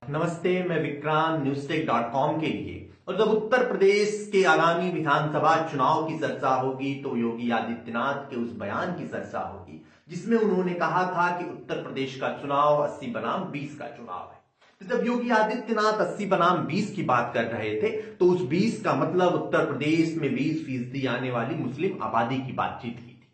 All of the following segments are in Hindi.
नमस्ते, मैं विक्रांत newstek.com के लिए। और जब उत्तर प्रदेश के आगामी विधानसभा चुनाव की चर्चा होगी तो योगी आदित्यनाथ के उस बयान की चर्चा होगी जिसमें उन्होंने कहा था कि उत्तर प्रदेश का चुनाव 80 बनाम 20 का चुनाव है। तो जब योगी आदित्यनाथ 80 बनाम 20 की बात कर रहे थे तो उस 20 का मतलब उत्तर प्रदेश में 20% आने वाली मुस्लिम आबादी की बातचीत की थी।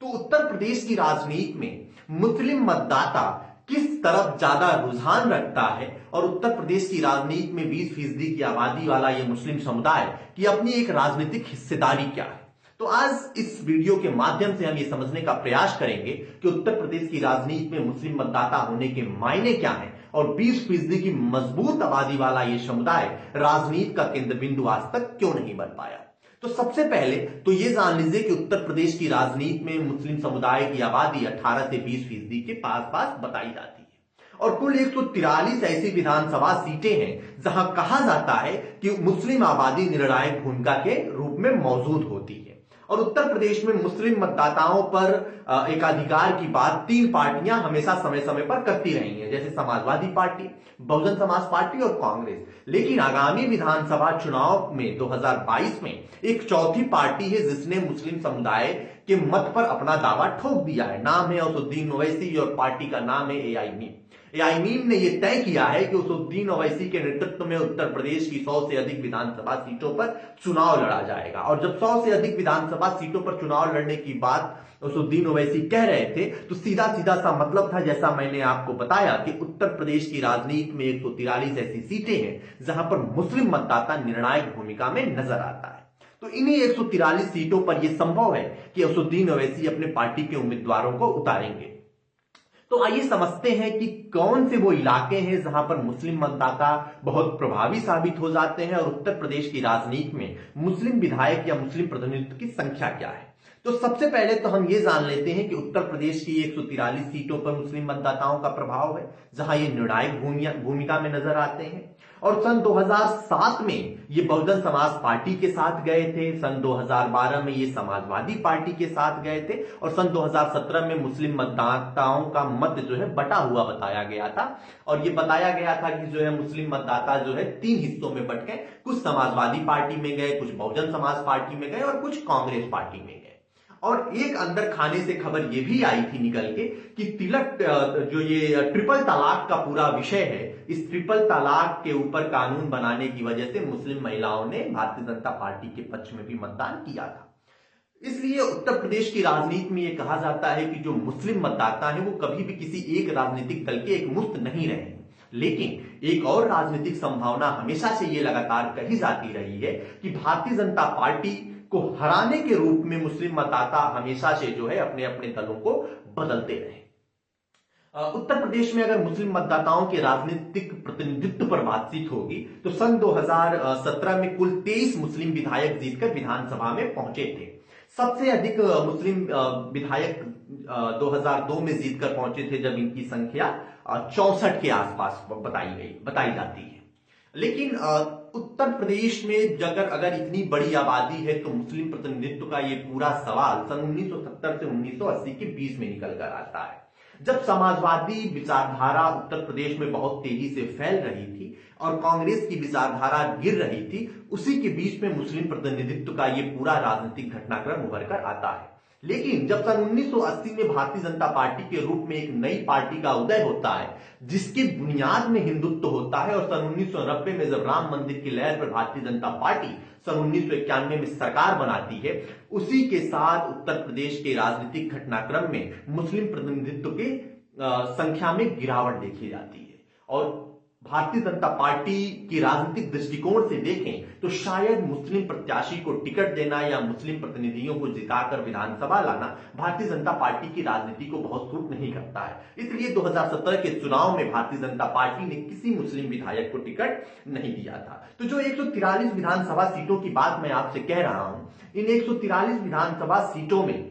तो उत्तर प्रदेश की राजनीति में मुस्लिम मतदाता किस तरफ ज्यादा रुझान रखता है और उत्तर प्रदेश की राजनीति में 20% की आबादी वाला यह मुस्लिम समुदाय की अपनी एक राजनीतिक हिस्सेदारी क्या है। तो आज इस वीडियो के माध्यम से हम ये समझने का प्रयास करेंगे कि उत्तर प्रदेश की राजनीति में मुस्लिम मतदाता होने के मायने क्या हैं और 20% की मजबूत आबादी वाला यह समुदाय राजनीति का केंद्र बिंदु आज तक क्यों नहीं बन पाया। तो सबसे पहले तो यह जान लीजिए कि उत्तर प्रदेश की राजनीति में मुस्लिम समुदाय की आबादी 18 से 20% के पास बताई जाती है और कुल 143 ऐसी विधानसभा सीटें हैं जहां कहा जाता है कि मुस्लिम आबादी निर्णायक भूमिका के रूप में मौजूद होती है। और उत्तर प्रदेश में मुस्लिम मतदाताओं पर एकाधिकार की बात तीन पार्टियां हमेशा समय समय पर करती रही हैं, जैसे समाजवादी पार्टी, बहुजन समाज पार्टी और कांग्रेस। लेकिन आगामी विधानसभा चुनाव में 2022 में एक चौथी पार्टी है जिसने मुस्लिम समुदाय के मत पर अपना दावा ठोक दिया है। नाम है असदुद्दीन ओवैसी और पार्टी का नाम है एआईएमआईएम ने यह तय किया है कि असदुद्दीन ओवैसी के नेतृत्व में उत्तर प्रदेश की 100 से अधिक विधानसभा सीटों पर चुनाव लड़ा जाएगा। और जब 100 से अधिक विधानसभा सीटों पर चुनाव लड़ने की बात असदुद्दीन ओवैसी कह रहे थे तो सीधा सीधा सा मतलब था, जैसा मैंने आपको बताया, कि उत्तर प्रदेश की राजनीति में 143 ऐसी सीटें हैं जहां पर मुस्लिम मतदाता निर्णायक भूमिका में नजर आता है। तो इन्हीं 143 सीटों पर यह संभव है कि असदुद्दीन ओवैसी अपने पार्टी के उम्मीदवारों को उतारेंगे। तो आइए समझते हैं कि कौन से वो इलाके हैं जहां पर मुस्लिम मतदाता बहुत प्रभावी साबित हो जाते हैं और उत्तर प्रदेश की राजनीति में मुस्लिम विधायक या मुस्लिम प्रतिनिधित्व की संख्या क्या है। तो सबसे पहले तो हम ये जान लेते हैं कि उत्तर प्रदेश की 143 सीटों पर मुस्लिम मतदाताओं का प्रभाव है जहां ये निर्णायक भूमिका में नजर आते हैं। और सन 2007 में ये बहुजन समाज पार्टी के साथ गए थे, सन 2012 में ये समाजवादी पार्टी के साथ गए थे और सन 2017 में मुस्लिम मतदाताओं का मत जो है बटा हुआ बताया गया था। और ये बताया गया था कि जो है मुस्लिम मतदाता जो है 3 हिस्सों में बट गए, कुछ समाजवादी पार्टी में गए, कुछ बहुजन समाज पार्टी में गए और कुछ कांग्रेस पार्टी में गए। और एक अंदर खाने से खबर यह भी आई थी निकल के कि तिलक जो ये ट्रिपल तलाक का पूरा विषय है, इस ट्रिपल तलाक के ऊपर कानून बनाने की वजह से मुस्लिम महिलाओं ने भारतीय जनता पार्टी के पक्ष में भी मतदान किया था। इसलिए उत्तर प्रदेश की राजनीति में यह कहा जाता है कि जो मुस्लिम मतदाता है वो कभी भी किसी एक राजनीतिक दल के एक मुक्त नहीं रहे। लेकिन एक और राजनीतिक संभावना हमेशा से ये लगातार कही जाती रही है कि भारतीय जनता पार्टी को हराने के रूप में मुस्लिम मतदाता हमेशा से जो है अपने अपने दलों को बदलते रहे। उत्तर प्रदेश में अगर मुस्लिम मतदाताओं के राजनीतिक प्रतिनिधित्व पर बातचीत होगी तो सन 2017 में कुल 23 मुस्लिम विधायक जीतकर विधानसभा में पहुंचे थे। सबसे अधिक मुस्लिम विधायक 2002 में जीतकर पहुंचे थे जब इनकी संख्या 64 के आसपास बताई जाती है। लेकिन उत्तर प्रदेश में अगर इतनी बड़ी आबादी है तो मुस्लिम प्रतिनिधित्व का ये पूरा सवाल सन 1970 से 1980 के बीच में निकल कर आता है, जब समाजवादी विचारधारा उत्तर प्रदेश में बहुत तेजी से फैल रही थी और कांग्रेस की विचारधारा गिर रही थी। उसी के बीच में मुस्लिम प्रतिनिधित्व का ये पूरा राजनीतिक घटनाक्रम उभर कर आता है। लेकिन जब सन 1980 में भारतीय जनता पार्टी के रूप में एक नई पार्टी का उदय होता है जिसकी बुनियाद में हिंदुत्व होता है और सन 1990 में जब राम मंदिर की लहर पर भारतीय जनता पार्टी सन 1991 में सरकार बनाती है, उसी के साथ उत्तर प्रदेश के राजनीतिक घटनाक्रम में मुस्लिम प्रतिनिधित्व की संख्या में गिरावट देखी जाती है। और भारतीय जनता पार्टी की राजनीतिक दृष्टिकोण से देखें तो शायद मुस्लिम प्रत्याशी को टिकट देना या मुस्लिम प्रतिनिधियों को जिताकर विधानसभा लाना भारतीय जनता पार्टी की राजनीति को बहुत सूट नहीं करता है। इसलिए 2017 के चुनाव में भारतीय जनता पार्टी ने किसी मुस्लिम विधायक को टिकट नहीं दिया था। तो जो 143 विधानसभा सीटों की बात मैं आपसे कह रहा हूं, इन 143 विधानसभा सीटों में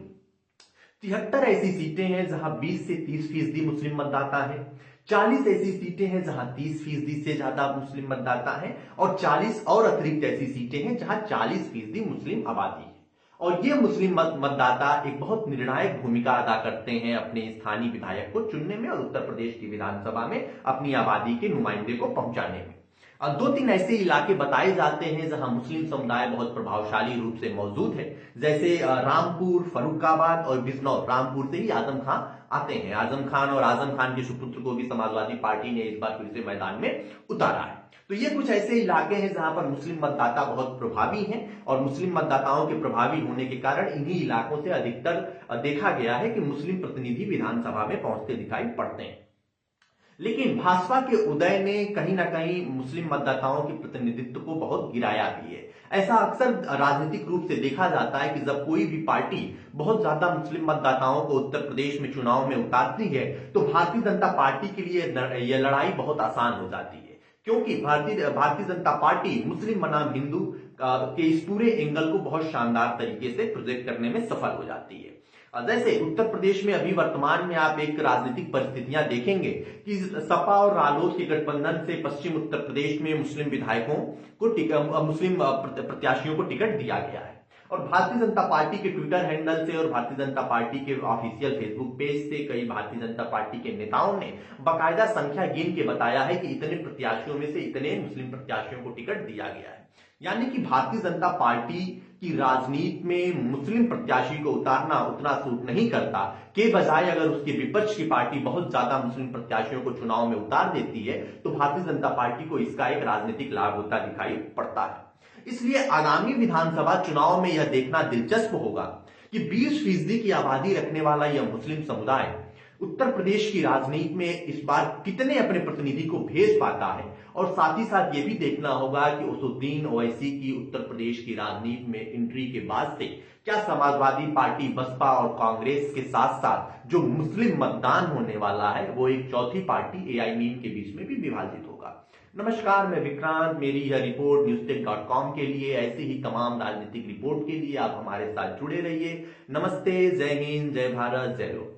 73 ऐसी सीटें हैं जहां 20 से 30% मुस्लिम मतदाता है, 40 ऐसी सीटें हैं जहां 30% से ज्यादा मुस्लिम मतदाता हैं और 40 और अतिरिक्त ऐसी सीटें हैं जहां 40% मुस्लिम आबादी है। और ये मुस्लिम मतदाता एक बहुत निर्णायक भूमिका अदा करते हैं अपने स्थानीय विधायक को चुनने में और उत्तर प्रदेश की विधानसभा में अपनी आबादी के नुमाइंदे को पहुंचाने में। और 2-3 ऐसे इलाके बताए जाते हैं जहां मुस्लिम समुदाय बहुत प्रभावशाली रूप से मौजूद है, जैसे रामपुर, फर्रुखाबाद और बिजनौर। रामपुर से ही आजम खान आते हैं। आजम खान और आजम खान के सुपुत्र को भी समाजवादी पार्टी ने इस बार फिर से मैदान में उतारा है। तो ये कुछ ऐसे इलाके हैं जहां पर मुस्लिम मतदाता बहुत प्रभावी हैं और मुस्लिम मतदाताओं के प्रभावी होने के कारण इन्हीं इलाकों से अधिकतर देखा गया है कि मुस्लिम प्रतिनिधि विधानसभा में पहुंचते दिखाई पड़ते हैं। लेकिन भाजपा के उदय ने कहीं ना कहीं मुस्लिम मतदाताओं के प्रतिनिधित्व को बहुत गिराया भी है। ऐसा अक्सर राजनीतिक रूप से देखा जाता है कि जब कोई भी पार्टी बहुत ज्यादा मुस्लिम मतदाताओं को उत्तर प्रदेश में चुनाव में उतारती है तो भारतीय जनता पार्टी के लिए यह लड़ाई बहुत आसान हो जाती है, क्योंकि भारतीय जनता पार्टी मुस्लिम बनाम हिंदू के इस पूरे एंगल को बहुत शानदार तरीके से प्रोजेक्ट करने में सफल हो जाती है। जैसे उत्तर प्रदेश में अभी वर्तमान में आप एक राजनीतिक परिस्थितियां देखेंगे कि सपा और रालोद के गठबंधन से पश्चिम उत्तर प्रदेश में मुस्लिम विधायकों को मुस्लिम प्रत्याशियों को टिकट दिया गया है और भारतीय जनता पार्टी के ट्विटर हैंडल से और भारतीय जनता पार्टी के ऑफिशियल फेसबुक पेज से कई भारतीय जनता पार्टी के नेताओं ने बाकायदा संख्या गिन के बताया है कि इतने प्रत्याशियों में से इतने मुस्लिम प्रत्याशियों को टिकट दिया गया है। यानी कि भारतीय जनता पार्टी की राजनीति में मुस्लिम प्रत्याशी को उतारना उतना सूट नहीं करता, के बजाय अगर उसके विपक्ष की पार्टी बहुत ज्यादा मुस्लिम प्रत्याशियों को चुनाव में उतार देती है तो भारतीय जनता पार्टी को इसका एक राजनीतिक लाभ होता दिखाई पड़ता है। इसलिए आगामी विधानसभा चुनाव में यह देखना दिलचस्प होगा कि 20% की आबादी रखने वाला यह मुस्लिम समुदाय उत्तर प्रदेश की राजनीति में इस बार कितने अपने प्रतिनिधि को भेज पाता है और साथ ही साथ यह भी देखना होगा कि असदुद्दीन ओवैसी की उत्तर प्रदेश की राजनीति में एंट्री के बाद से क्या समाजवादी पार्टी, बसपा और कांग्रेस के साथ साथ जो मुस्लिम मतदान होने वाला है वो एक चौथी पार्टी एआईएमआईएम के बीच में भी विभाजित होगा। नमस्कार, मैं विक्रांत। मेरी यह रिपोर्ट newstech.com के लिए, ऐसी ही तमाम राजनीतिक रिपोर्ट के लिए आप हमारे साथ जुड़े रहिए। नमस्ते, जय हिंद, जय भारत, जय लोक।